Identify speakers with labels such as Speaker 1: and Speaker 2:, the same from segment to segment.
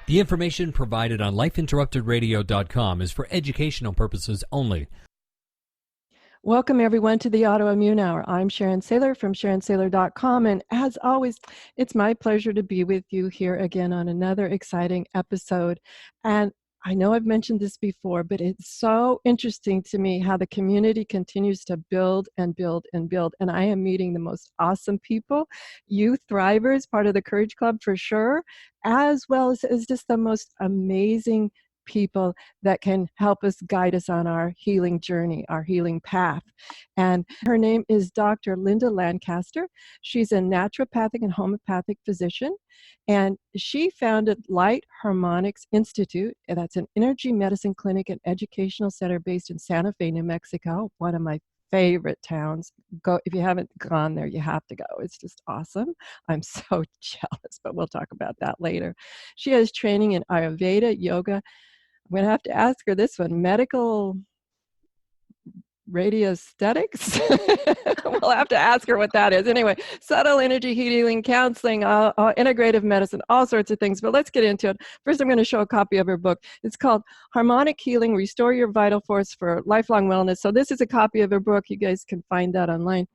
Speaker 1: The information provided on lifeinterruptedradio.com is for educational purposes only.
Speaker 2: Welcome, everyone, to the Autoimmune Hour. I'm Sharon Saylor from SharonSaylor.com, and as always, it's my pleasure to be with you here again on another exciting episode. And I know I've mentioned this before, but it's so interesting to me how the community continues to build and build and build. And I am meeting the most awesome people, you thrivers, part of the Courage Club for sure, as well as just the most amazing people that can help us guide us on our healing journey, our healing path. And her name is Dr. Linda Lancaster. She's a naturopathic and homeopathic physician, and she founded Light Harmonics Institute. That's an energy medicine clinic and educational center based in Santa Fe, New Mexico, one of my favorite towns. Go if you haven't gone there, you have to go. It's just awesome. I'm so jealous, but we'll talk about that later. She has training in Ayurveda, yoga. I'm going to have to ask her this one, medical radiesthetics. We'll have to ask her what that is. Anyway, subtle energy healing, counseling, integrative medicine, all sorts of things. But let's get into it. First, I'm going to show a copy of her book. It's called Harmonic Healing, Restore Your Vital Force for Lifelong Wellness. So this is a copy of her book. You guys can find that online.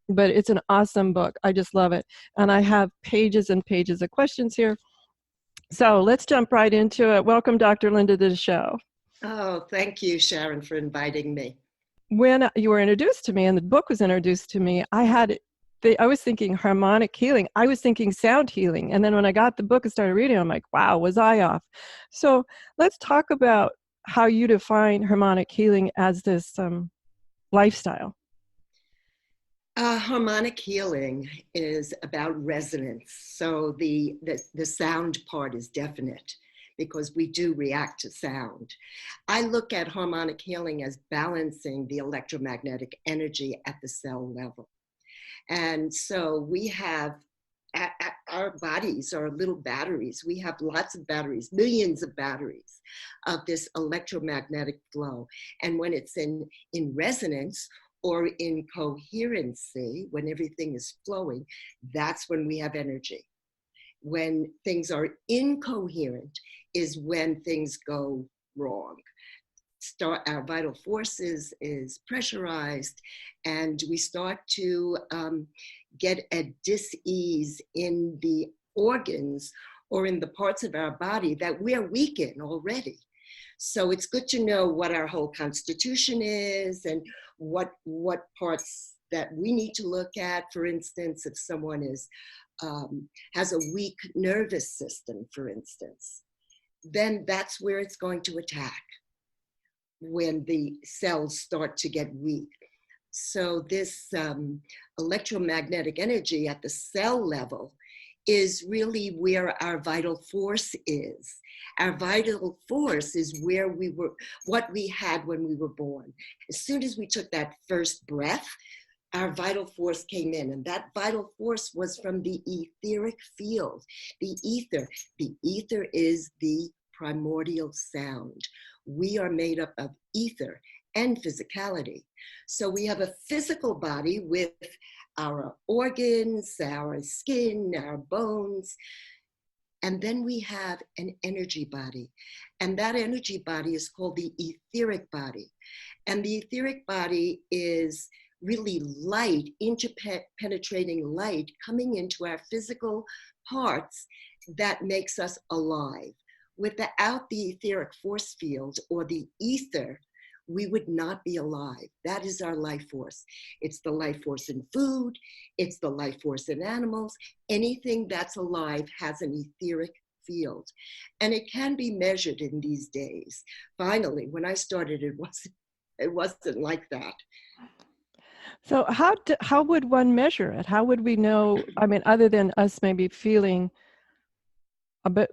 Speaker 2: But it's an awesome book. I just love it. And I have pages and pages of questions here. So let's jump right into it. Welcome, Dr. Linda, to the show.
Speaker 3: Oh, thank you, Sharon, for inviting me.
Speaker 2: When you were introduced to me and the book was introduced to me, I was thinking harmonic healing. I was thinking sound healing. And then when I got the book and started reading, I'm like, wow, was I off? So let's talk about how you define harmonic healing as this lifestyle.
Speaker 3: Harmonic healing is about resonance. So the sound part is definite because we do react to sound. I look at harmonic healing as balancing the electromagnetic energy at the cell level. And so we have, our bodies are little batteries. We have lots of batteries, millions of batteries of this electromagnetic flow. And when it's in resonance, or in coherency, when everything is flowing, that's when we have energy. When things are incoherent is when things go wrong. Our vital force is pressurized, and we start to get a dis-ease in the organs or in the parts of our body that we're weak in already. So it's good to know what our whole constitution is and what parts that we need to look at. For instance, if someone has a weak nervous system, for instance, then that's where it's going to attack when the cells start to get weak. So this electromagnetic energy at the cell level is really where our vital force is. Our vital force is where we were, what we had when we were born. As soon as we took that first breath, our vital force came in, and that vital force was from the etheric field. The ether is the primordial sound. We are made up of ether and physicality. So we have a physical body with our organs, our skin, our bones, and then we have an energy body. And that energy body is called the etheric body. And the etheric body is really light, interpenetrating light coming into our physical parts that makes us alive. Without the etheric force field or the ether, we would not be alive. That is our life force. It's the life force in food. It's the life force in animals. Anything that's alive has an etheric field. And it can be measured in these days. Finally, when I started, it wasn't like that.
Speaker 2: So how would one measure it? How would we know, I mean, other than us maybe feeling a bit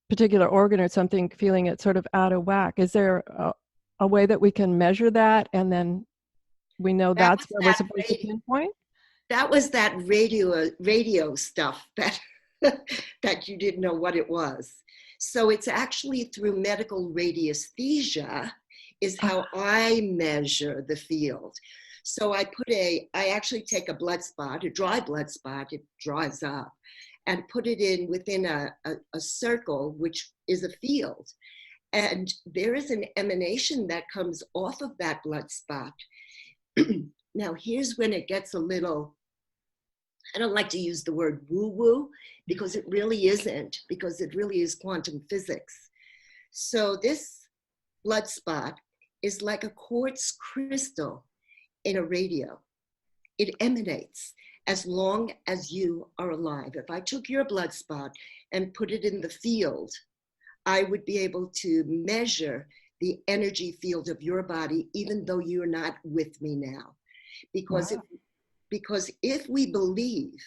Speaker 2: particular organ or something, feeling it sort of out of whack? Is there a way that we can measure that, and then we know that's where we're supposed to pinpoint?
Speaker 3: That was that radio stuff that that you didn't know what it was. So it's actually through medical radiesthesia is how I measure the field. So I actually take a blood spot, a dry blood spot, it dries up, and put it in within a circle, which is a field. And there is an emanation that comes off of that blood spot. Now, here's when it gets a little, I don't like to use the word woo-woo, because it really isn't, because it really is quantum physics. So this blood spot is like a quartz crystal in a radio. It emanates as long as you are alive. If I took your blood spot and put it in the field, I would be able to measure the energy field of your body, even though you're not with me now. Because, because if we believe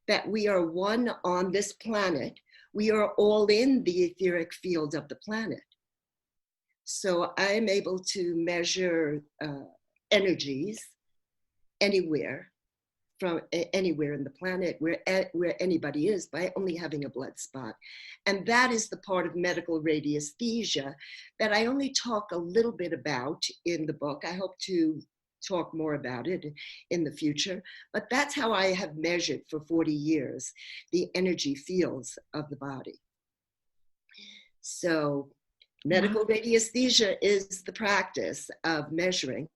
Speaker 3: that we are one on this planet, we are all in the etheric field of the planet. So I am able to measure energies anywhere, from anywhere in the planet, where anybody is, by only having a blood spot. And that is the part of medical radiesthesia that I only talk a little bit about in the book. I hope to talk more about it in the future, but that's how I have measured for 40 years the energy fields of the body. So medical radiesthesia is the practice of measuring,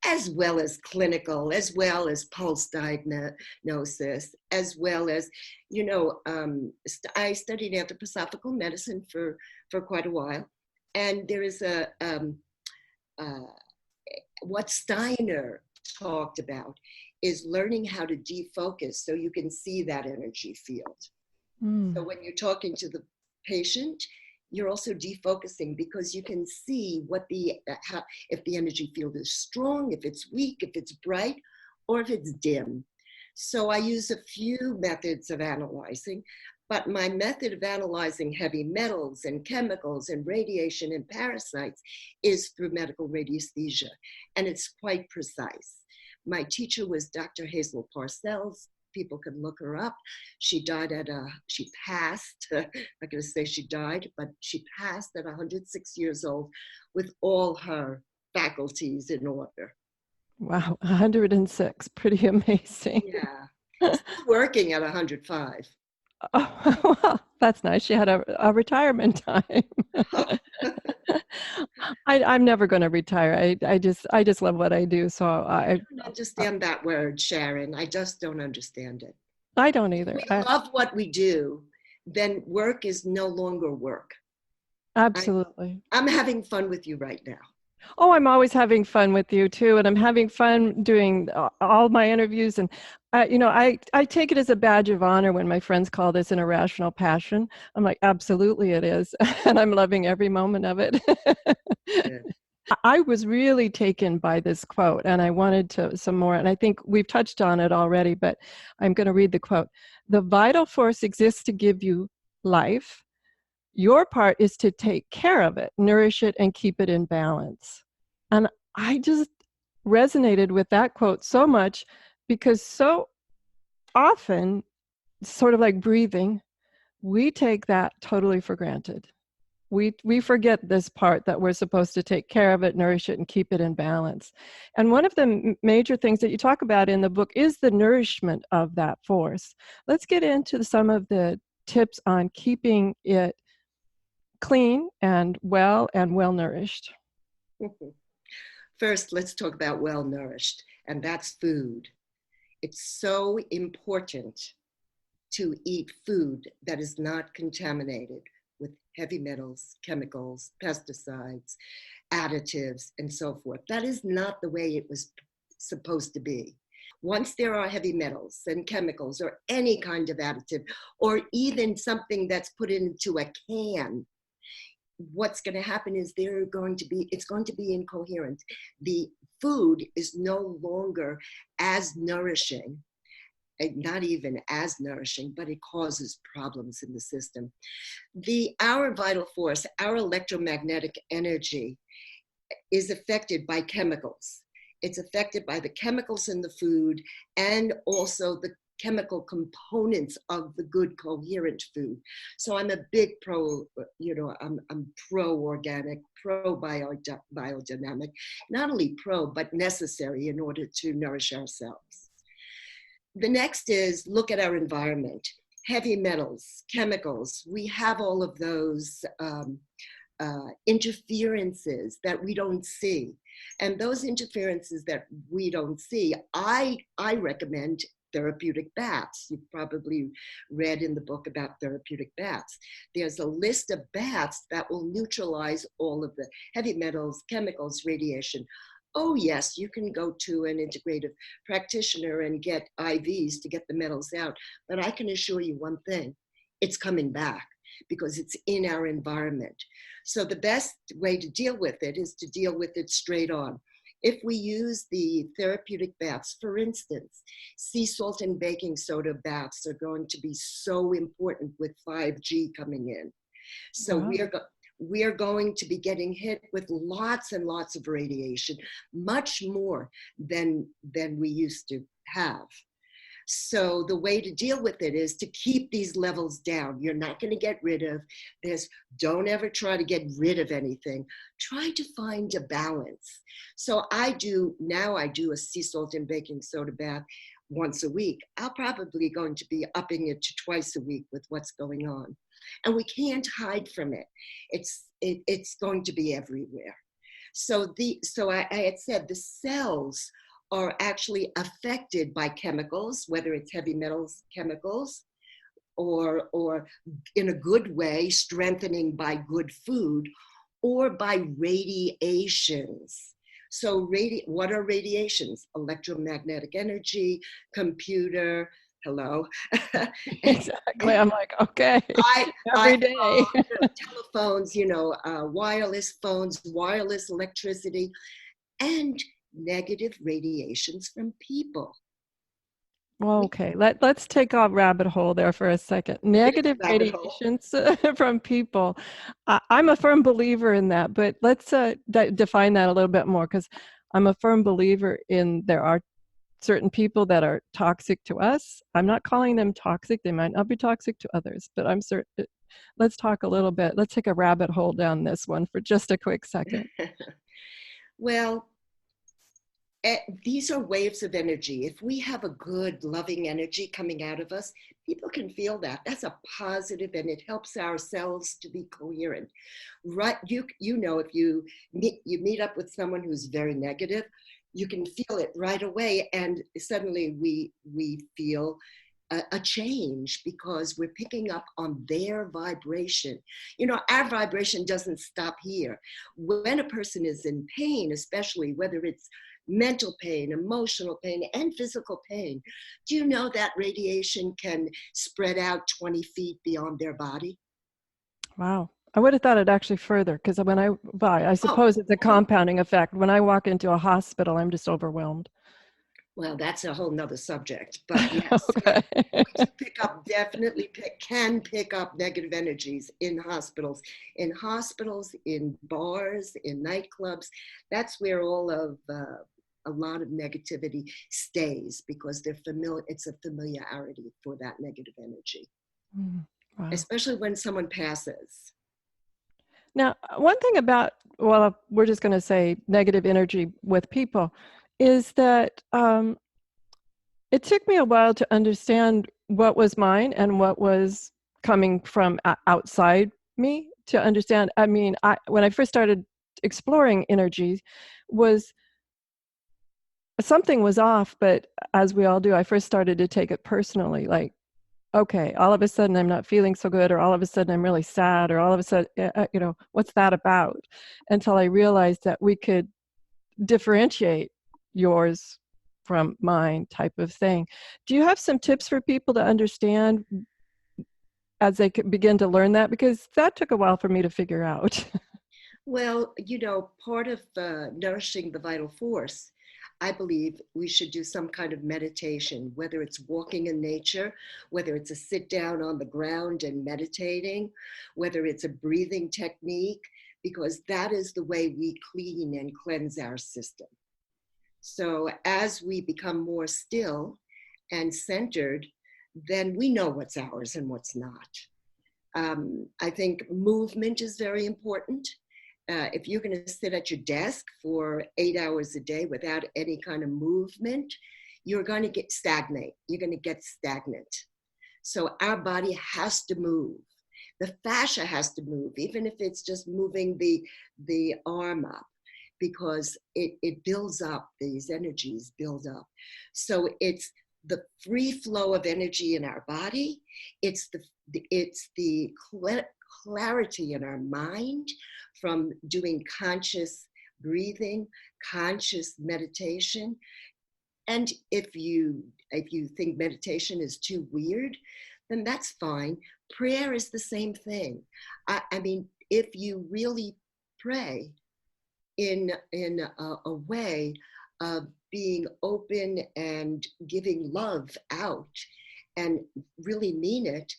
Speaker 3: as well as clinical, as well as pulse diagnosis, as well as, you know, I studied anthroposophical medicine for quite a while. And there is what Steiner talked about is learning how to defocus so you can see that energy field. So when you're talking to the patient, you're also defocusing, because you can see what if the energy field is strong, if it's weak, if it's bright, or if it's dim. So I use a few methods of analyzing, but my method of analyzing heavy metals and chemicals and radiation and parasites is through medical radiesthesia, and it's quite precise. My teacher was Dr. Hazel Parcells. People can look her up. She died she passed, I'm not going to say she died, but she passed at 106 years old with all her faculties in order.
Speaker 2: Wow, 106, pretty amazing.
Speaker 3: Yeah, still working at 105.
Speaker 2: Oh, well, that's nice. She had a retirement time. I'm never going to retire. I just love what I do. So
Speaker 3: I don't understand that word, Sharon. I just don't understand it.
Speaker 2: I don't either.
Speaker 3: If we love what we do, then work is no longer work.
Speaker 2: Absolutely.
Speaker 3: I'm having fun with you right now.
Speaker 2: Oh, I'm always having fun with you too. And I'm having fun doing all my interviews. And, you know, I take it as a badge of honor when my friends call this an irrational passion. I'm like, absolutely it is. And I'm loving every moment of it.
Speaker 3: Yeah.
Speaker 2: I was really taken by this quote, and I wanted some more. And I think we've touched on it already, but I'm going to read the quote. The vital force exists to give you life. Your part is to take care of it, nourish it, and keep it in balance. And I just resonated with that quote so much, because so often, sort of like breathing, we take that totally for granted. We forget this part, that we're supposed to take care of it, nourish it, and keep it in balance. And one of the major things that you talk about in the book is the nourishment of that force. Let's get into some of the tips on keeping it clean and well nourished.
Speaker 3: First, let's talk about well nourished, and that's food. It's so important to eat food that is not contaminated with heavy metals, chemicals, pesticides, additives, and so forth. That is not the way it was supposed to be. Once there are heavy metals and chemicals or any kind of additive, or even something that's put into a can, what's going to happen is it's going to be incoherent. The food is no longer as nourishing, not even as nourishing, but it causes problems in the system. Our vital force, our electromagnetic energy, is affected by chemicals. It's affected by the chemicals in the food and also chemical components of the good coherent food. So I'm a big pro, I'm pro-organic, pro-biodynamic, not only pro, but necessary in order to nourish ourselves. The next is look at our environment. Heavy metals, chemicals, we have all of those interferences that we don't see. And those interferences that we don't see, I recommend therapeutic baths. You've probably read in the book about therapeutic baths. There's a list of baths that will neutralize all of the heavy metals, chemicals, radiation. Oh yes, you can go to an integrative practitioner and get IVs to get the metals out. But I can assure you one thing, it's coming back because it's in our environment. So the best way to deal with it is to deal with it straight on. If we use the therapeutic baths, for instance, sea salt and baking soda baths are going to be so important with 5G coming in. So
Speaker 2: Wow.
Speaker 3: we are going to be getting hit with lots and lots of radiation, much more than we used to have. So the way to deal with it is to keep these levels down. You're not going to get rid of this. Don't ever try to get rid of anything. Try to find a balance. So I do a sea salt and baking soda bath once a week. I'll probably going to be upping it to twice a week with what's going on. And we can't hide from it. It's going to be everywhere. So I had said the cells are actually affected by chemicals, whether it's heavy metals chemicals, or in a good way, strengthening by good food, or by radiations. So what are radiations? Electromagnetic energy, computer, hello.
Speaker 2: Exactly. I'm like, okay, every day.
Speaker 3: Telephones, wireless phones, wireless electricity, and negative radiations from people.
Speaker 2: Well, okay, let's take a rabbit hole there for a second. Negative radiations from people. I'm a firm believer in that, but let's define that a little bit more, because I'm a firm believer in there are certain people that are toxic to us. I'm not calling them toxic. They might not be toxic to others, but I'm certain. Let's talk a little bit. Let's take a rabbit hole down this one for just a quick second.
Speaker 3: Well, these are waves of energy. If we have a good, loving energy coming out of us, people can feel that. That's a positive, and it helps our cells to be coherent. Right? If you meet up with someone who's very negative, you can feel it right away, and suddenly we feel a change because we're picking up on their vibration. Our vibration doesn't stop here. When a person is in pain, especially whether it's mental pain, emotional pain, and physical pain, do you know that radiation can spread out 20 feet beyond their body?
Speaker 2: Wow. I would have thought it actually further, because I suppose it's a compounding effect. When I walk into a hospital, I'm just overwhelmed.
Speaker 3: Well, that's a whole nother subject, but yes,
Speaker 2: Okay.
Speaker 3: we can pick up negative energies in hospitals, in bars, in nightclubs. That's where all of a lot of negativity stays, because it's a familiarity for that negative energy,
Speaker 2: Wow.
Speaker 3: especially when someone passes.
Speaker 2: Now, one thing about, we're just going to say negative energy with people, is that it took me a while to understand what was mine and what was coming from outside me, to understand. I mean, when I first started exploring energy, something was off, but as we all do, I first started to take it personally, like, okay, all of a sudden I'm not feeling so good, or all of a sudden I'm really sad, or all of a sudden, what's that about? Until I realized that we could differentiate yours from mine, type of thing. Do you have some tips for people to understand as they begin to learn that? Because that took a while for me to figure out.
Speaker 3: Well, part of nourishing the vital force, I believe we should do some kind of meditation, whether it's walking in nature, whether it's a sit down on the ground and meditating, whether it's a breathing technique, because that is the way we clean and cleanse our system. So as we become more still and centered, then we know what's ours and what's not. I think movement is very important. If you're going to sit at your desk for 8 hours a day without any kind of movement, you're going to get stagnate. You're going to get stagnant. So our body has to move. The fascia has to move, even if it's just moving the arm up, because it builds up, these energies build up. So it's the free flow of energy in our body. It's the clarity in our mind from doing conscious breathing, conscious meditation. And if you think meditation is too weird, then that's fine. Prayer is the same thing. I mean, if you really pray in a way of being open and giving love out and really mean it,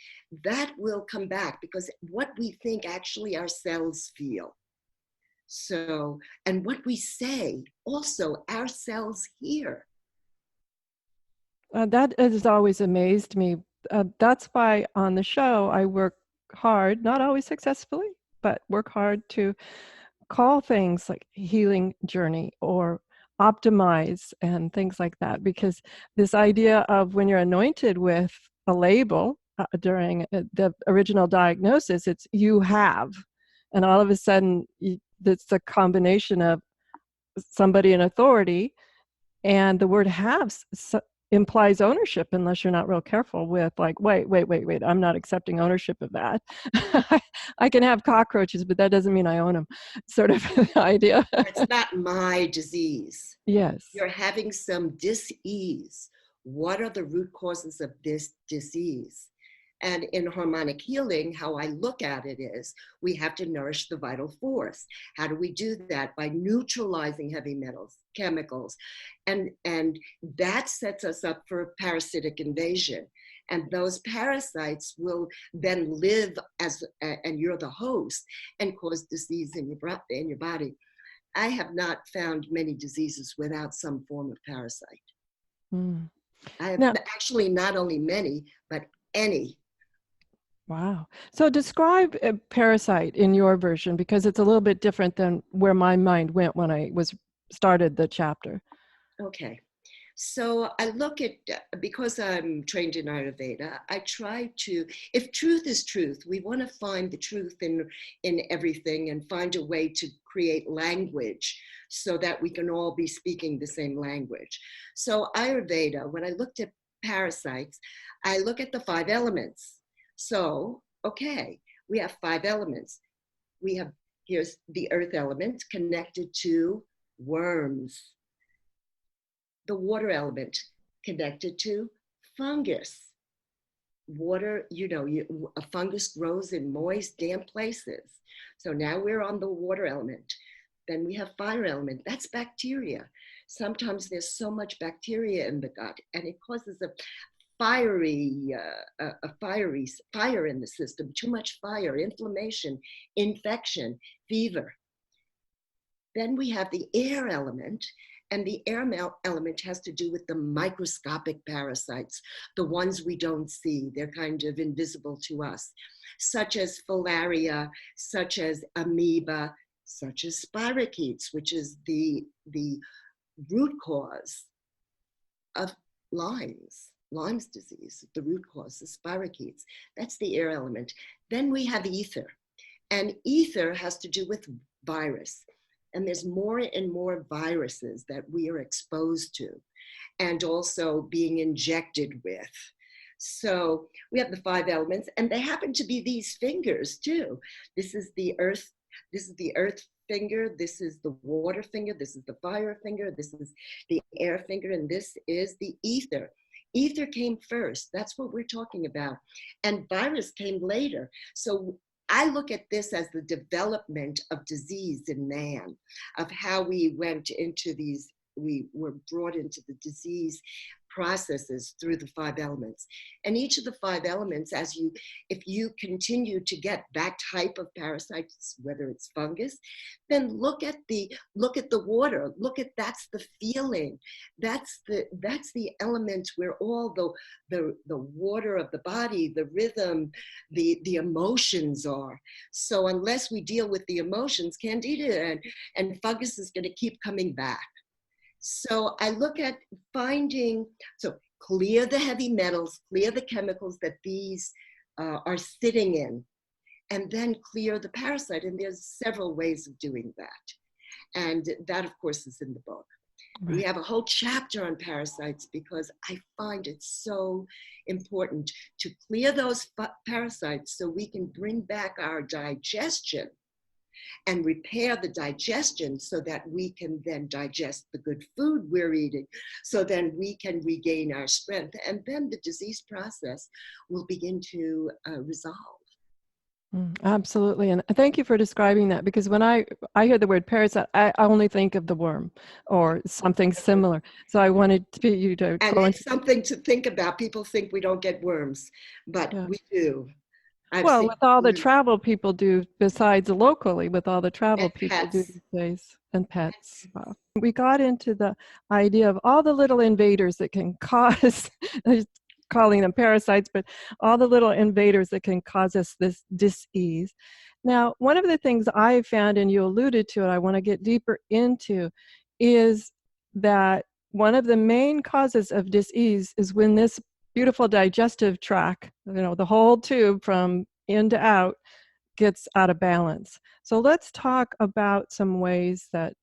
Speaker 3: that will come back, because what we think actually our cells feel. So, and what we say also our cells hear.
Speaker 2: That has always amazed me. That's why on the show I work hard, not always successfully, but work hard to call things like healing journey or optimize and things like that, because this idea of when you're anointed with a label during the original diagnosis, it's you have, and all of a sudden it's a combination of somebody in authority, and the word have implies ownership unless you're not real careful with, like, wait, I'm not accepting ownership of that. I can have cockroaches, but that doesn't mean I own them, sort of idea.
Speaker 3: It's not my disease.
Speaker 2: Yes.
Speaker 3: You're having some dis-ease. What are the root causes of this disease? And in harmonic healing, how I look at it is we have to nourish the vital force. How do we do that? By neutralizing heavy metals, chemicals. And that sets us up for parasitic invasion. And those parasites will then live as, and you're the host, and cause disease in your body. I have not found many diseases without some form of parasite.
Speaker 2: Mm.
Speaker 3: I have actually not only many, but any.
Speaker 2: Wow. So describe a parasite in your version, because it's a little bit different than where my mind went when I started the chapter.
Speaker 3: Okay. So I look at, because I'm trained in Ayurveda, I try to, if truth is truth, we want to find the truth in everything and find a way to create language so that we can all be speaking the same language. So Ayurveda, when I looked at parasites, I look at the 5 elements. So, okay, we have 5 elements. Here's the earth element connected to worms. The water element connected to fungus. Water, a fungus grows in moist, damp places. So now we're on the water element. Then we have fire element, that's bacteria. Sometimes there's so much bacteria in the gut and it causes a fire in the system, too much fire, inflammation, infection, fever. Then we have the air element, and the air element has to do with the microscopic parasites, the ones we don't see. They're kind of invisible to us, such as filaria, such as amoeba, such as spirochetes, which is the root cause of Lyme's disease. The root cause is spirochetes. That's the air element. Then we have ether, and ether has to do with virus. And there's more and more viruses that we are exposed to and also being injected with. So we have the 5 elements, and they happen to be these fingers too. This is the earth finger, this is the water finger, this is the fire finger, this is the air finger, and this is the ether. Ether came first. That's what we're talking about. And virus came later. So I look at this as the development of disease in man, of how we went into we were brought into the disease processes through the 5 elements. And each of the 5 elements, if you continue to get that type of parasites, whether it's fungus, then look at the water. That's the feeling. That's the element where all the water of the body, the rhythm, the emotions are. So unless we deal with the emotions, candida and fungus is going to keep coming back. So I look at clear the heavy metals, clear the chemicals that these are sitting in, and then clear the parasite. And there's several ways of doing that. And that, of course, is in the book. Right. We have a whole chapter on parasites because I find it so important to clear those parasites so we can bring back our digestion and repair the digestion so that we can then digest the good food we're eating, so then we can regain our strength. And then the disease process will begin to resolve.
Speaker 2: Absolutely. And thank you for describing that, because when I hear the word parasite, I only think of the worm or something similar. So I wanted you to
Speaker 3: and
Speaker 2: go
Speaker 3: it's something to think about. People think we don't get worms, but we do.
Speaker 2: Well, with all the travel people do, besides locally, with all the travel people do these days, and pets. Wow. We got into the idea of all the little invaders that can cause, calling them parasites, but all the little invaders that can cause us this dis-ease. Now, one of the things I found, and you alluded to it, I want to get deeper into, is that one of the main causes of dis-ease is when this beautiful digestive tract, the whole tube from in to out, gets out of balance. So let's talk about some ways that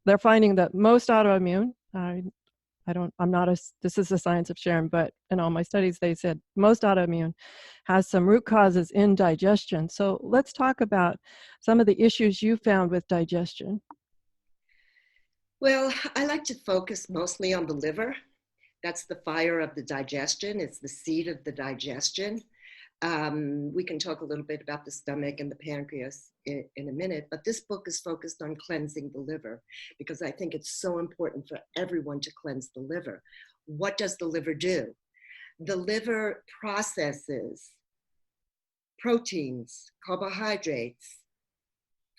Speaker 2: they're finding that most autoimmune, this is the science of Sharon, but in all my studies, they said most autoimmune has some root causes in digestion. So let's talk about some of the issues you found with digestion.
Speaker 3: Well, I like to focus mostly on the liver. That's the fire of the digestion. It's the seat of the digestion. We can talk a little bit about the stomach and the pancreas in a minute, but this book is focused on cleansing the liver because I think it's so important for everyone to cleanse the liver. What does the liver do? The liver processes proteins, carbohydrates,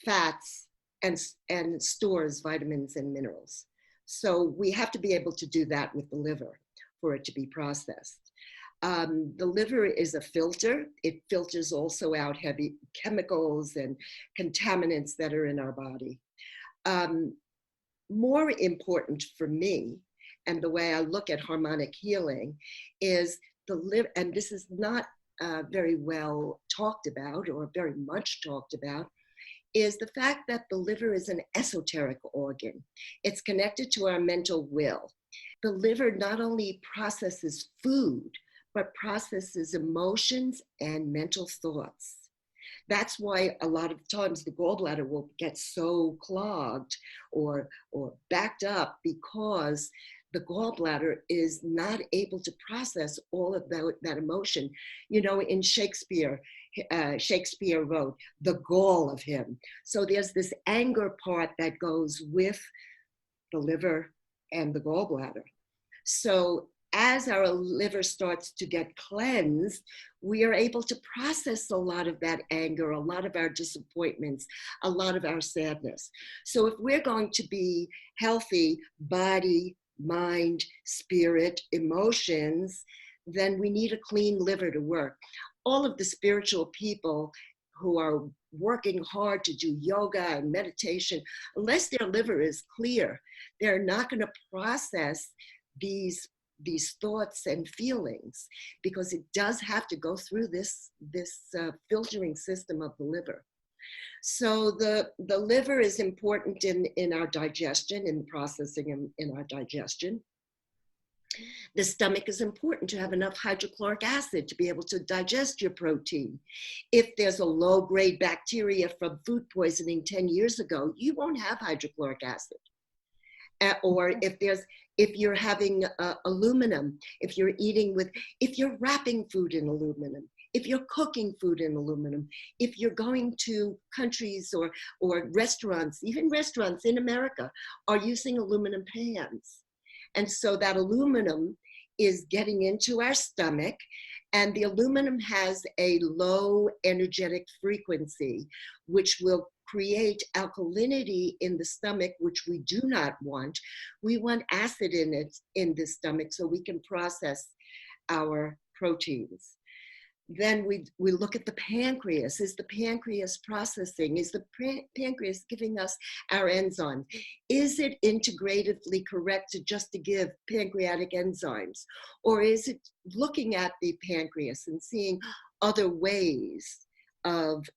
Speaker 3: fats, and stores vitamins and minerals. So we have to be able to do that with the liver for it to be processed. The liver is a filter. It filters also out heavy chemicals and contaminants that are in our body. More important for me, and the way I look at harmonic healing, is the liver, and this is not very well talked about or very much talked about, is the fact that the liver is an esoteric organ. It's connected to our mental will. The liver not only processes food, but processes emotions and mental thoughts. That's why a lot of times the gallbladder will get so clogged or backed up, because the gallbladder is not able to process all of that emotion. In Shakespeare wrote, "The gall of him." So there's this anger part that goes with the liver and the gallbladder. So as our liver starts to get cleansed, we are able to process a lot of that anger, a lot of our disappointments, a lot of our sadness. So if we're going to be healthy, body, mind, spirit, emotions, then we need a clean liver to work. All of the spiritual people who are working hard to do yoga and meditation, unless their liver is clear, they're not going to process these thoughts and feelings, because it does have to go through this filtering system of the liver. So the liver is important in our digestion, in processing in our digestion. The stomach is important to have enough hydrochloric acid to be able to digest your protein. If there's a low-grade bacteria from food poisoning 10 years ago, you won't have hydrochloric acid. Or if you're having aluminum, if you're wrapping food in aluminum, if you're cooking food in aluminum, if you're going to countries or restaurants, even restaurants in America are using aluminum pans. And so that aluminum is getting into our stomach, and the aluminum has a low energetic frequency, which will create alkalinity in the stomach, which we do not want. We want acid in it, in the stomach, so we can process our proteins. Then we look at the pancreas. Is the pancreas processing? Is the pancreas giving us our enzymes? Is it integratively correct just to give pancreatic enzymes? Or is it looking at the pancreas and seeing other ways of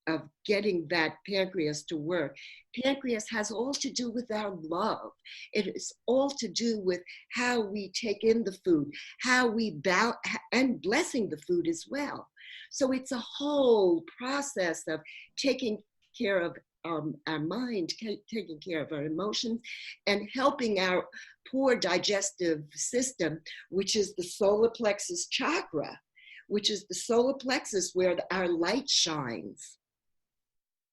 Speaker 3: getting that pancreas to work? Pancreas has all to do with our love. It is all to do with how we take in the food, how we bow, and blessing the food as well. So it's a whole process of taking care of our mind, taking care of our emotions, and helping our poor digestive system, which is the solar plexus chakra, which is the solar plexus where our light shines.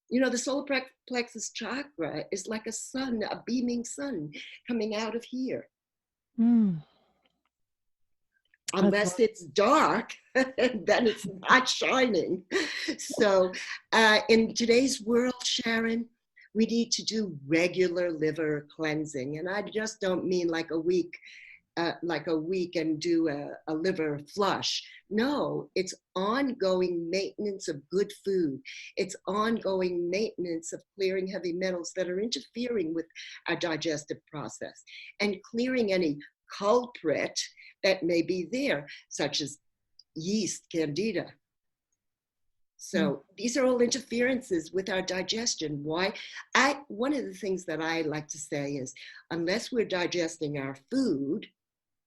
Speaker 3: You know, the solar plexus chakra is like a sun, a beaming sun coming out of here. Unless it's dark, then it's not shining. So in today's world, Sharon, we need to do regular liver cleansing. And I just don't mean like a week and do a liver flush. No, it's ongoing maintenance of good food. It's ongoing maintenance of clearing heavy metals that are interfering with our digestive process and clearing any culprit that may be there, such as yeast, candida. So these are all interferences with our digestion. One of the things that I like to say is, unless we're digesting our food,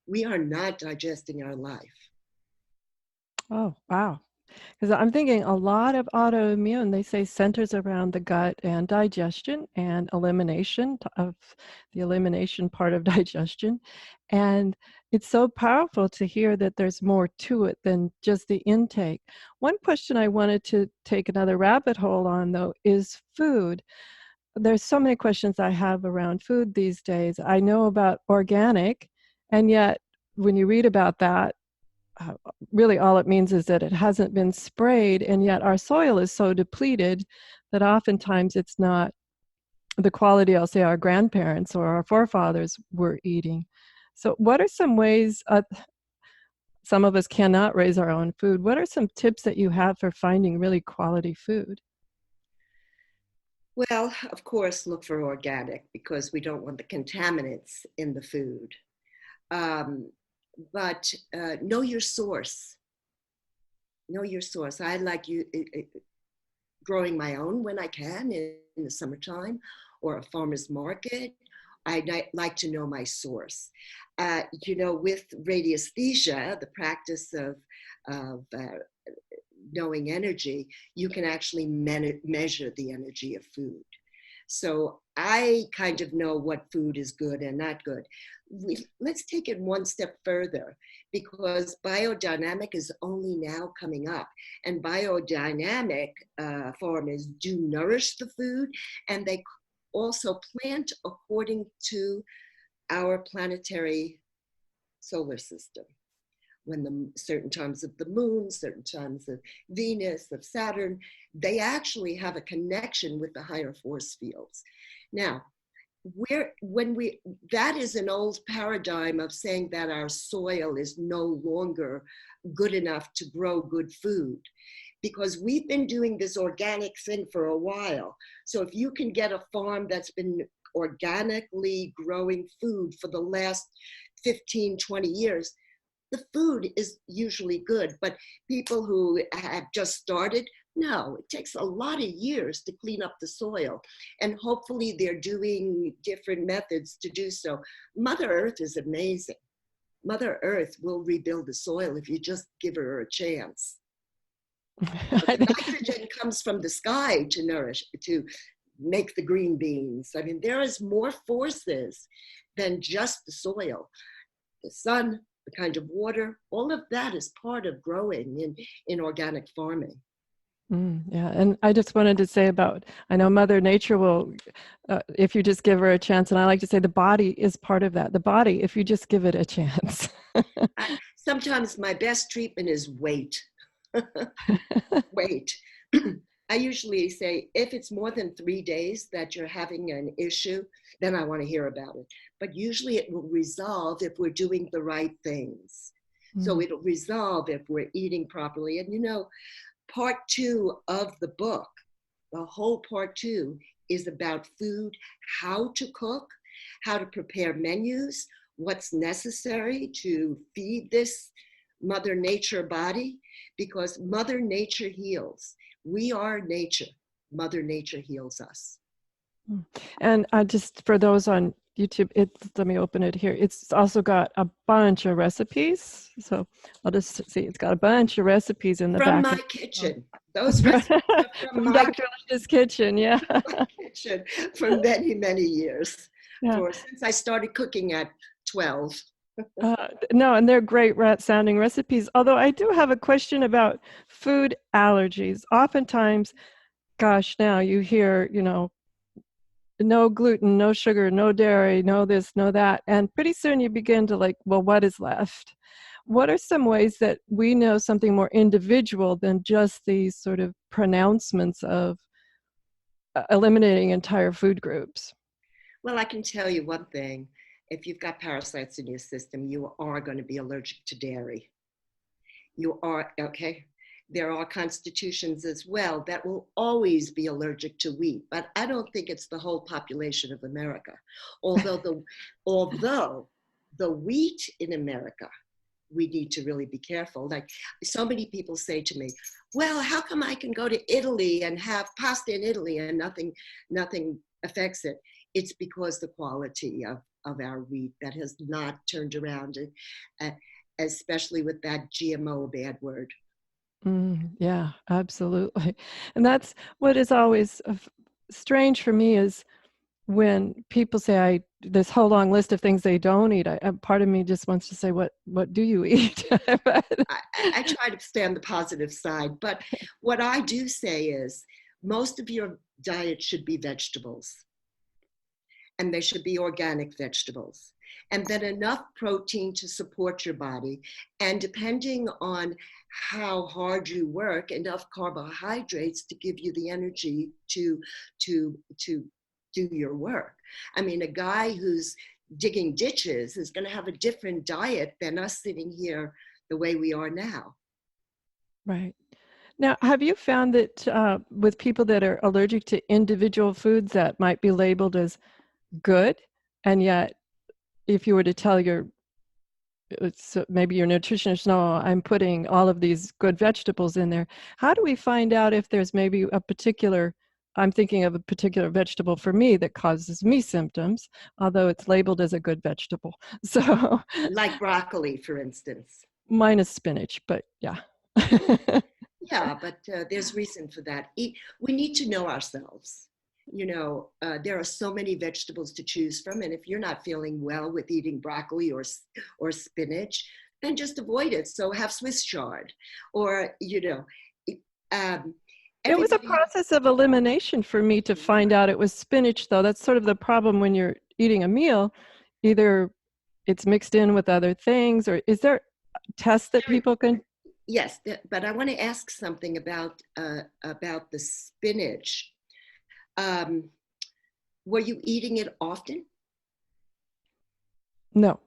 Speaker 3: we are not digesting our life.
Speaker 2: Oh, wow. Because I'm thinking a lot of autoimmune, they say, centers around the gut and digestion and elimination of the elimination part of digestion. And it's so powerful to hear that there's more to it than just the intake. One question I wanted to take another rabbit hole on, though, is food. There's so many questions I have around food these days. I know about organic, and yet when you read about that, really all it means is that it hasn't been sprayed, and yet our soil is so depleted that oftentimes it's not the quality, I'll say, our grandparents or our forefathers were eating. So what are some ways, some of us cannot raise our own food. What are some tips that you have for finding really quality food?
Speaker 3: Well, of course, look for organic, because we don't want the contaminants in the food. But know your source. Know your source. I like growing my own when I can in the summertime, or a farmer's market. I like to know my source. With Radiesthesia, the practice of knowing energy, you can actually measure the energy of food. So I kind of know what food is good and not good. Let's take it one step further, because biodynamic is only now coming up, and biodynamic farmers do nourish the food, and they also plant according to our planetary solar system. When the certain times of the moon, certain times of Venus, of Saturn, they actually have a connection with the higher force fields. Now, that is an old paradigm of saying that our soil is no longer good enough to grow good food, because we've been doing this organic thing for a while. So if you can get a farm that's been organically growing food for the last 15, 20 years, the food is usually good. But people who have just started, no, it takes a lot of years to clean up the soil. And hopefully they're doing different methods to do so. Mother Earth is amazing. Mother Earth will rebuild the soil if you just give her a chance. The nitrogen comes from the sky to nourish, to make the green beans. I mean, there is more forces than just the soil. The sun, the kind of water, all of that is part of growing in organic farming.
Speaker 2: Yeah, and I just wanted to say about, I know Mother Nature will, if you just give her a chance, and I like to say the body is part of that. The body, if you just give it a chance.
Speaker 3: Sometimes my best treatment is wait. Wait. I usually say if it's more than 3 days that you're having an issue, then I want to hear about it. But usually it will resolve if we're doing the right things. So it'll resolve if we're eating properly. And part 2 of the book, the whole part 2 is about food, how to cook, how to prepare menus, what's necessary to feed this Mother Nature body, because Mother Nature heals. We are nature. Mother Nature heals us.
Speaker 2: And I just, for those on YouTube, let me open it here. It's also got a bunch of recipes. So I'll just see, it's got a bunch of recipes in the back.
Speaker 3: From my kitchen. Those recipes are from my
Speaker 2: Dr. Linda's kitchen, yeah.
Speaker 3: kitchen for many, many years.
Speaker 2: Yeah.
Speaker 3: Since I started cooking at 12.
Speaker 2: No, and they're great sounding recipes. Although I do have a question about food allergies. Oftentimes, gosh, now you hear, no gluten, no sugar, no dairy, no this, no that. And pretty soon you begin to well, what is left? What are some ways that we know something more individual than just these sort of pronouncements of eliminating entire food groups?
Speaker 3: Well, I can tell you one thing. If you've got parasites in your system, you are going to be allergic to dairy. You are, okay? There are constitutions as well that will always be allergic to wheat, but I don't think it's the whole population of America. Although the wheat in America, we need to really be careful. Like so many people say to me, well, how come I can go to Italy and have pasta in Italy and nothing affects it? It's because the quality of our wheat that has not turned around, especially with that GMO bad word.
Speaker 2: Yeah, absolutely. And that's what is always strange for me is when people say this whole long list of things they don't eat. Part of me just wants to say, what do you eat?
Speaker 3: I try to stay on the positive side, but what I do say is most of your diet should be vegetables, and they should be organic vegetables, and then enough protein to support your body, and depending on how hard you work, enough carbohydrates to give you the energy to do your work. I mean, a guy who's digging ditches is going to have a different diet than us sitting here the way we are now.
Speaker 2: Right. Now, have you found that with people that are allergic to individual foods that might be labeled as good, and yet if you were to tell maybe your nutritionist, no, I'm putting all of these good vegetables in there, how do we find out if there's maybe I'm thinking of a particular vegetable for me that causes me symptoms, although it's labeled as a good vegetable? So,
Speaker 3: like broccoli, for instance.
Speaker 2: Minus spinach, but yeah.
Speaker 3: Yeah, but there's reason for that. We need to know ourselves. There are so many vegetables to choose from, and if you're not feeling well with eating broccoli or spinach, then just avoid it. So have Swiss chard, or
Speaker 2: It was a process of elimination for me to find out it was spinach, though. That's sort of the problem when you're eating a meal. Either it's mixed in with other things, or is there tests that people can?
Speaker 3: Yes, but I want to ask something about the spinach. Were you eating it often?
Speaker 2: No.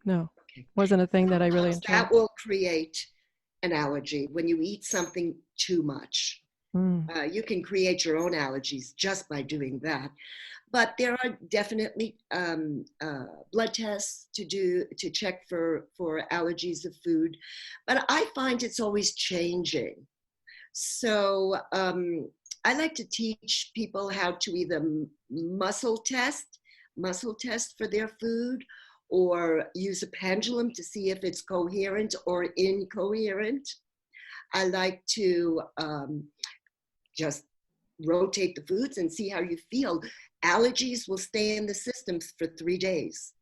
Speaker 2: Okay. Wasn't a thing that I really enjoyed.
Speaker 3: That will create an allergy when you eat something too much. You can create your own allergies just by doing that. But there are definitely blood tests to check for allergies of food. But I find it's always changing. So I like to teach people how to either muscle test for their food, or use a pendulum to see if it's coherent or incoherent. I like to just rotate the foods and see how you feel. Allergies will stay in the system for 3 days.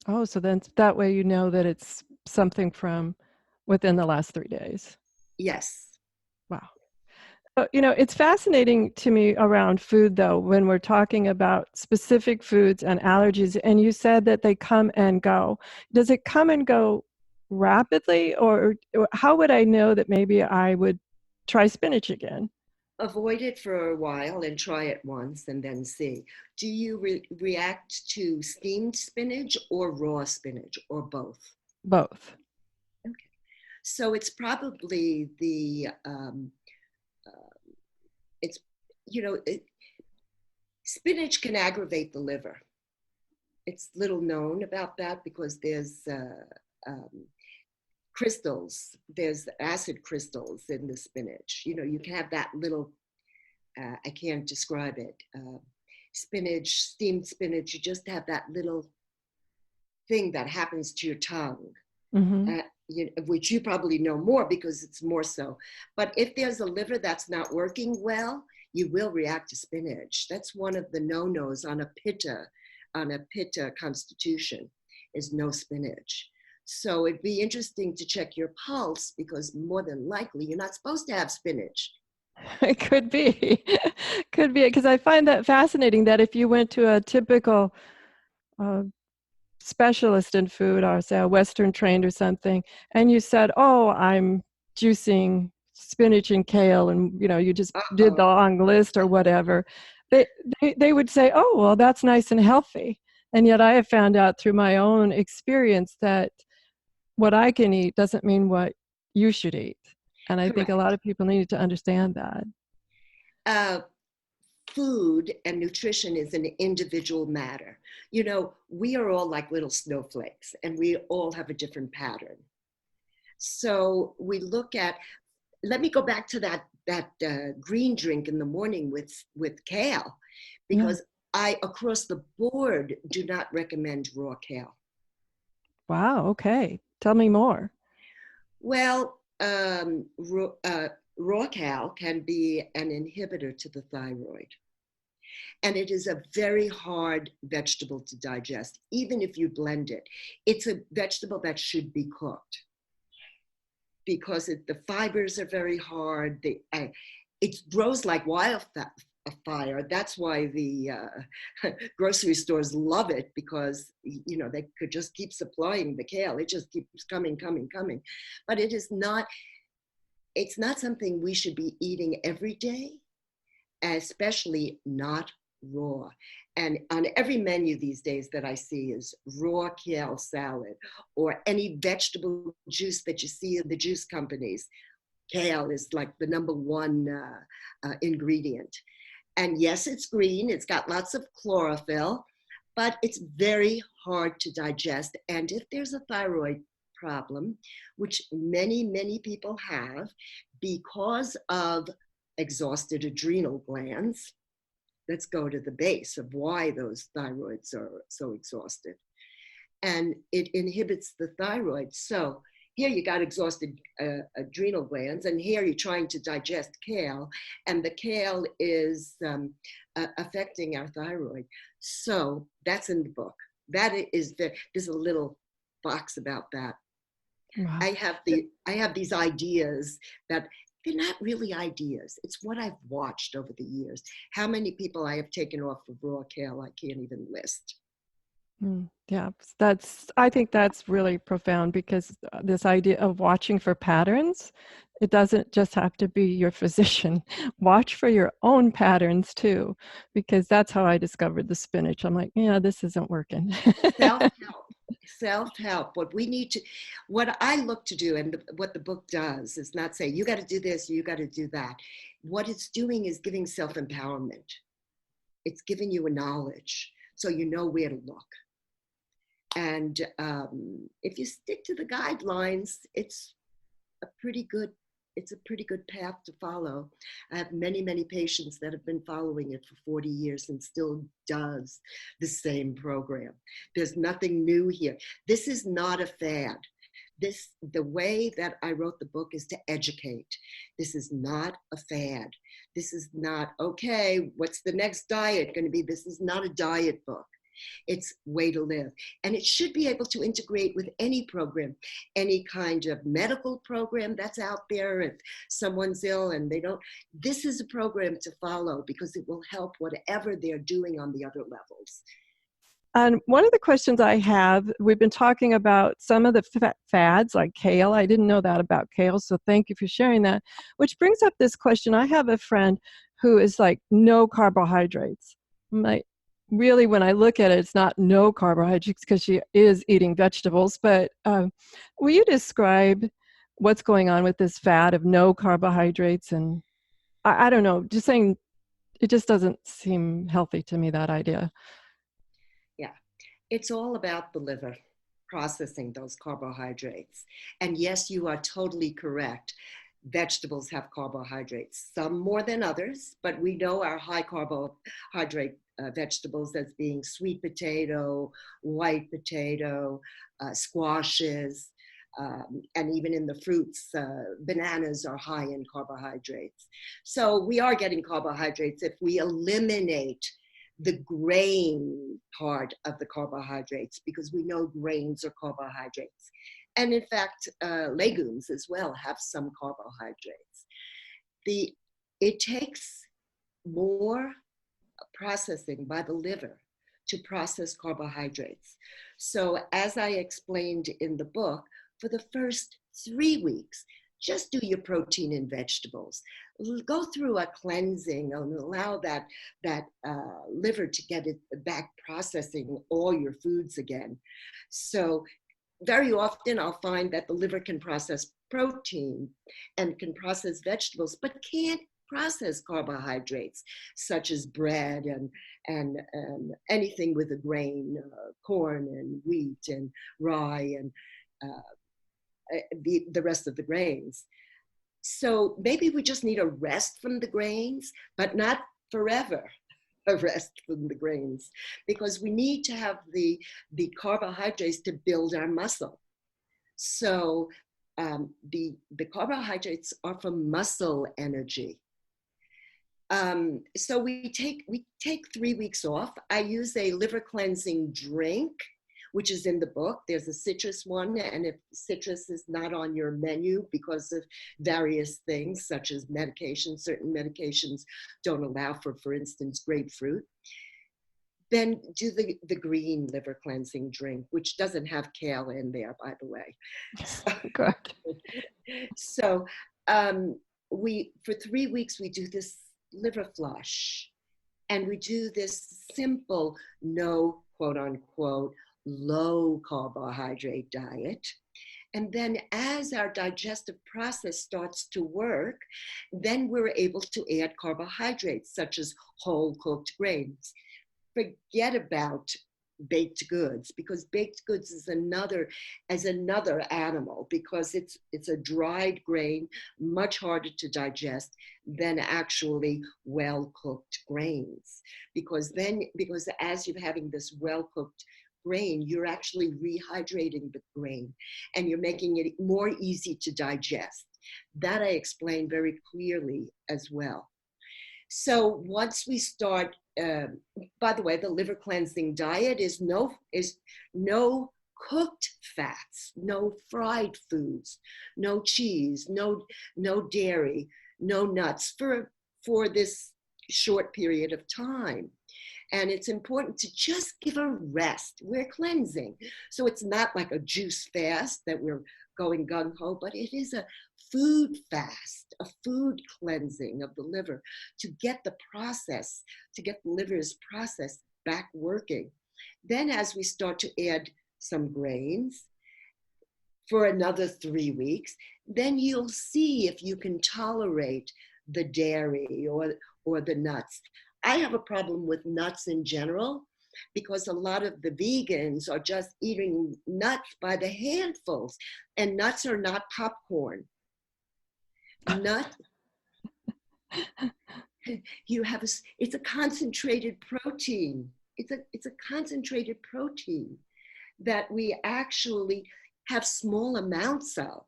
Speaker 2: Oh, so then that way you know that it's something from within the last 3 days.
Speaker 3: Yes.
Speaker 2: Wow. It's fascinating to me around food, though, when we're talking about specific foods and allergies, and you said that they come and go. Does it come and go rapidly, or how would I know that maybe I would try spinach again?
Speaker 3: Avoid it for a while and try it once and then see. Do you react to steamed spinach or raw spinach or both?
Speaker 2: Both.
Speaker 3: Okay. So it's probably it's, you know, spinach can aggravate the liver. It's little known about that because there's crystals, there's acid crystals in the spinach. You can have that little, I can't describe it, spinach, steamed spinach, you just have that little thing that happens to your tongue,
Speaker 2: Mm-hmm.
Speaker 3: Which you probably know more because it's more so. But if there's a liver that's not working well, you will react to spinach. That's one of the no-nos on a pitta constitution, is no spinach. So it'd be interesting to check your pulse because more than likely you're not supposed to have spinach.
Speaker 2: It could be. Could be, because I find that fascinating that if you went to a typical uh, specialist in food, or say a Western trained or something, and you said, "Oh, I'm juicing spinach and kale," and you just did the
Speaker 3: Uh-oh.
Speaker 2: long list or whatever, they would say, "Oh, well, that's nice and healthy." And yet I have found out through my own experience that what I can eat doesn't mean what you should eat. And I think a lot
Speaker 3: Correct.
Speaker 2: of people need to understand that.
Speaker 3: Uh, Food and nutrition is an individual matter. We are all like little snowflakes and we all have a different pattern. So we look at, let me go back to that green drink in the morning with kale,
Speaker 2: Yeah.
Speaker 3: because I, across the board, do not recommend raw kale.
Speaker 2: Wow. Okay. Tell me more.
Speaker 3: Well, raw kale can be an inhibitor to the thyroid. And it is a very hard vegetable to digest, even if you blend it. It's a vegetable that should be cooked because the fibers are very hard. It grows like wildfire. That's why the grocery stores love it, because they could just keep supplying the kale. It just keeps coming. But it's not something we should be eating every day, especially not raw. And on every menu these days that I see is raw kale salad, or any vegetable juice that you see in the juice companies. Kale is like the number one ingredient. And yes, it's green, it's got lots of chlorophyll, but it's very hard to digest. And if there's a thyroid problem, which many people have because of exhausted adrenal glands, let's go to the base of why those thyroids are so exhausted. And it inhibits the thyroid. So here you got exhausted adrenal glands, and here you're trying to digest kale, and the kale is affecting our thyroid. So that's in the book. There's a little box about that.
Speaker 2: Wow.
Speaker 3: I have these ideas that they're not really ideas. It's what I've watched over the years. How many people I have taken off of raw kale, I can't even list.
Speaker 2: Yeah, I think that's really profound, because this idea of watching for patterns, it doesn't just have to be your physician. Watch for your own patterns too, because that's how I discovered the spinach. I'm like, yeah, this isn't working.
Speaker 3: Self-help. What I look to do, and what the book does, is not say, you got to do this, you got to do that. What it's doing is giving self-empowerment. It's giving you a knowledge so you know where to look. And if you stick to the guidelines, it's a pretty good path to follow. I have many patients that have been following it for 40 years and still does the same program. There's nothing new here. This is not a fad. The way that I wrote the book is to educate. This is not a fad. This is not, okay, what's the next diet going to be? This is not a diet book. It's way to live. And it should be able to integrate with any program, any kind of medical program that's out there. If someone's ill and they don't, this is a program to follow because it will help whatever they're doing on the other levels.
Speaker 2: And one of the questions I have, we've been talking about some of the fads like kale. I didn't know that about kale, so thank you for sharing that. Which brings up this question. I have a friend who is like no carbohydrates. I'm like, really, when I look at it, it's not no carbohydrates because she is eating vegetables. But will you describe what's going on with this fad of no carbohydrates? And I don't know, just saying, it just doesn't seem healthy to me, that idea.
Speaker 3: Yeah, it's all about the liver processing those carbohydrates. And yes, you are totally correct. Vegetables have carbohydrates, some more than others, but we know our high carbohydrate vegetables as being sweet potato, white potato, squashes, and even in the fruits, bananas are high in carbohydrates. So we are getting carbohydrates if we eliminate the grain part of the carbohydrates, because we know grains are carbohydrates. And in fact, legumes as well have some carbohydrates. It takes more processing by the liver to process carbohydrates. So as I explained in the book, for the first 3 weeks, just do your protein and vegetables. Go through a cleansing and allow that liver to get it back processing all your foods again. So very often I'll find that the liver can process protein and can process vegetables, but can't process carbohydrates such as bread and anything with a grain, corn and wheat and rye and the rest of the grains. So maybe we just need a rest from the grains, but not forever a rest from the grains, because we need to have the carbohydrates to build our muscle. So the carbohydrates are for muscle energy. So we take 3 weeks off. I use a liver cleansing drink, which is in the book. There's a citrus one, and if citrus is not on your menu because of various things, such as medications, certain medications don't allow for instance, grapefruit, then do the green liver cleansing drink, which doesn't have kale in there, by the way.
Speaker 2: Good.
Speaker 3: So for 3 weeks, we do this liver flush, and we do this simple, no, quote unquote, low carbohydrate diet. And then as our digestive process starts to work, then we're able to add carbohydrates such as whole cooked grains. Forget about baked goods, because baked goods is another animal, because it's a dried grain, much harder to digest than actually well-cooked grains. Because as you're having this well-cooked grain, you're actually rehydrating the grain and you're making it more easy to digest. That I explained very clearly as well. So once we start, by the way, the liver cleansing diet is no cooked fats, no fried foods, no cheese, no dairy, no nuts for this short period of time. And it's important to just give a rest. We're cleansing. So it's not like a juice fast that we're going gung-ho, but it is a food fast, a food cleansing of the liver to get the liver's process back working. Then as we start to add some grains for another 3 weeks, then you'll see if you can tolerate the dairy or the nuts. I have a problem with nuts in general, because a lot of the vegans are just eating nuts by the handfuls, and nuts are not popcorn. It's a concentrated protein. It's a concentrated protein that we actually have small amounts of.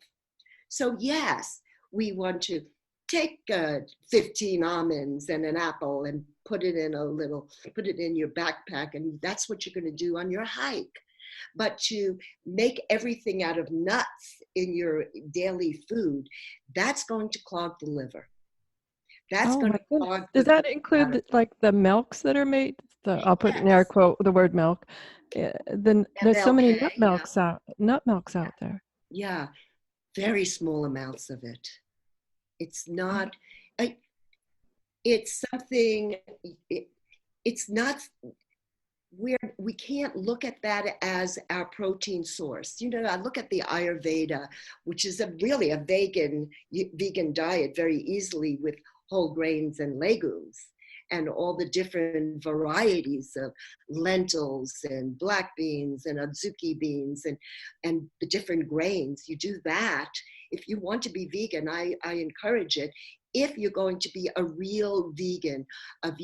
Speaker 3: So yes, we want to take 15 almonds and an apple and put it in your backpack, and that's what you're going to do on your hike. But to make everything out of nuts in your daily food, that's going to clog the liver. That's going to clog.
Speaker 2: Does that include like the milks that are made? I'll put in air quote the word milk. There's so many nut milks out there.
Speaker 3: Yeah, very small amounts of it. It's not. It's something. It's not. We can't look at that as our protein source. I look at the Ayurveda, which is really a vegan diet very easily with whole grains and legumes and all the different varieties of lentils and black beans and adzuki beans and the different grains. You do that. If you want to be vegan, I encourage it. If you're going to be a real vegan of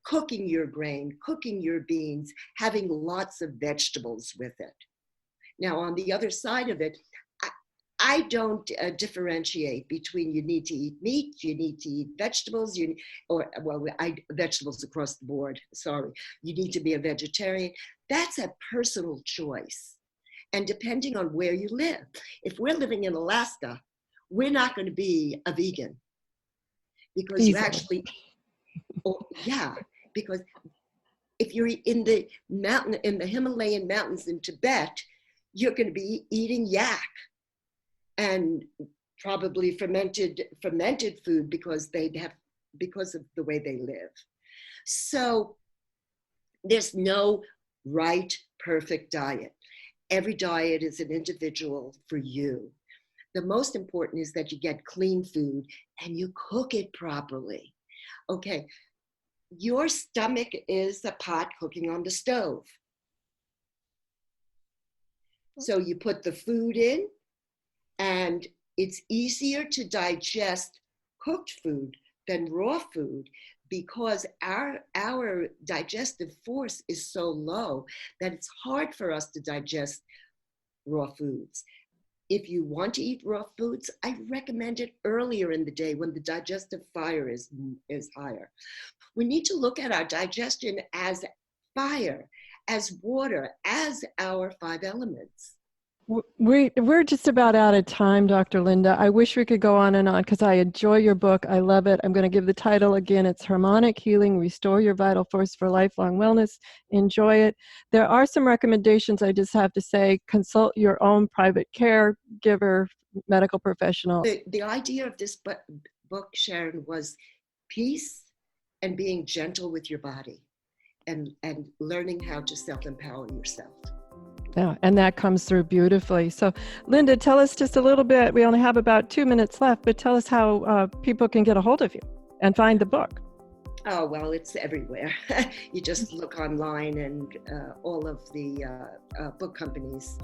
Speaker 3: cooking your grain, cooking your beans, having lots of vegetables with it. Now, on the other side of it, I don't differentiate between you need to eat meat, you need to eat vegetables, vegetables across the board, sorry. You need to be a vegetarian. That's a personal choice. And depending on where you live. If we're living in Alaska, we're not going to be a vegan. Because you actually, because if you're in the Himalayan mountains in Tibet, you're going to be eating yak and probably fermented food because of the way they live. So there's no right, perfect diet. Every diet is an individual for you. The most important is that you get clean food and you cook it properly. Okay. Your stomach is a pot cooking on the stove. So you put the food in, and it's easier to digest cooked food than raw food because our digestive force is so low that it's hard for us to digest raw foods. If you want to eat raw foods, I recommend it earlier in the day when the digestive fire is higher. We need to look at our digestion as fire, as water, as our 5 elements.
Speaker 2: We're just about out of time, Dr. Linda. I wish we could go on and on because I enjoy your book. I love it. I'm going to give the title again. It's Harmonic Healing, Restore Your Vital Force for Lifelong Wellness. Enjoy it. There are some recommendations I just have to say. Consult your own private caregiver, medical professional.
Speaker 3: The idea of this book, Sharon, was peace and being gentle with your body and learning how to self-empower yourself.
Speaker 2: Yeah, and that comes through beautifully. So, Linda, tell us just a little bit. We only have about 2 minutes left, but tell us how people can get a hold of you and find the book.
Speaker 3: Oh, well, it's everywhere. You just look online and all of the book companies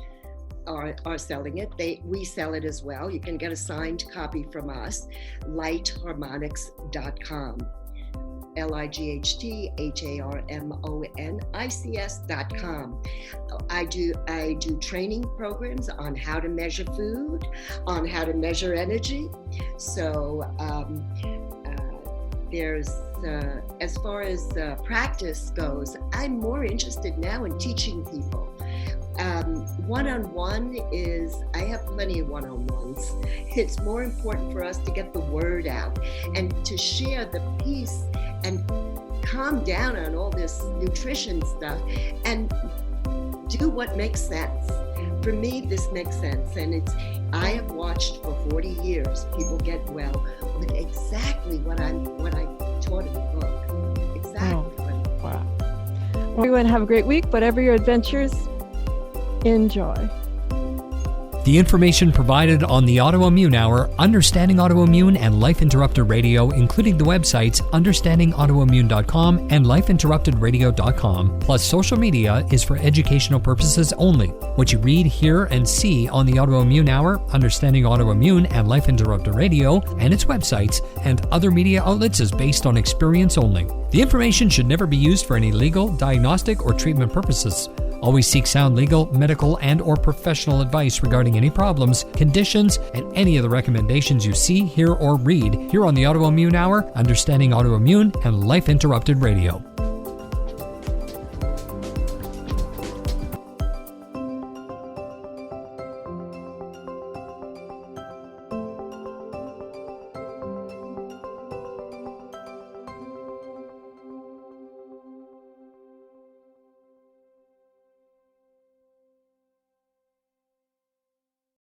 Speaker 3: are selling it. We sell it as well. You can get a signed copy from us, lightharmonics.com. lightharmonics.com. I do training programs on how to measure food, on how to measure energy. So there's as far as practice goes, I'm more interested now in teaching people. One-on-one I have plenty of one-on-ones. It's more important for us to get the word out and to share the peace and calm down on all this nutrition stuff and do what makes sense. For me, this makes sense. And I have watched for 40 years people get well with exactly what I taught in the book. Exactly.
Speaker 2: Wow. Well, everyone have a great week. Whatever your adventures, enjoy.
Speaker 1: The information provided on the Autoimmune Hour, Understanding Autoimmune, and Life Interrupted Radio, including the websites understandingautoimmune.com and lifeinterruptedradio.com, plus social media, is for educational purposes only. What you read, hear, and see on the Autoimmune Hour, Understanding Autoimmune, and Life Interrupted Radio, and its websites, and other media outlets is based on experience only. The information should never be used for any legal, diagnostic, or treatment purposes. Always seek sound legal, medical, and or professional advice regarding any problems, conditions, and any of the recommendations you see, hear, or read here on the Autoimmune Hour, Understanding Autoimmune and Life Interrupted Radio.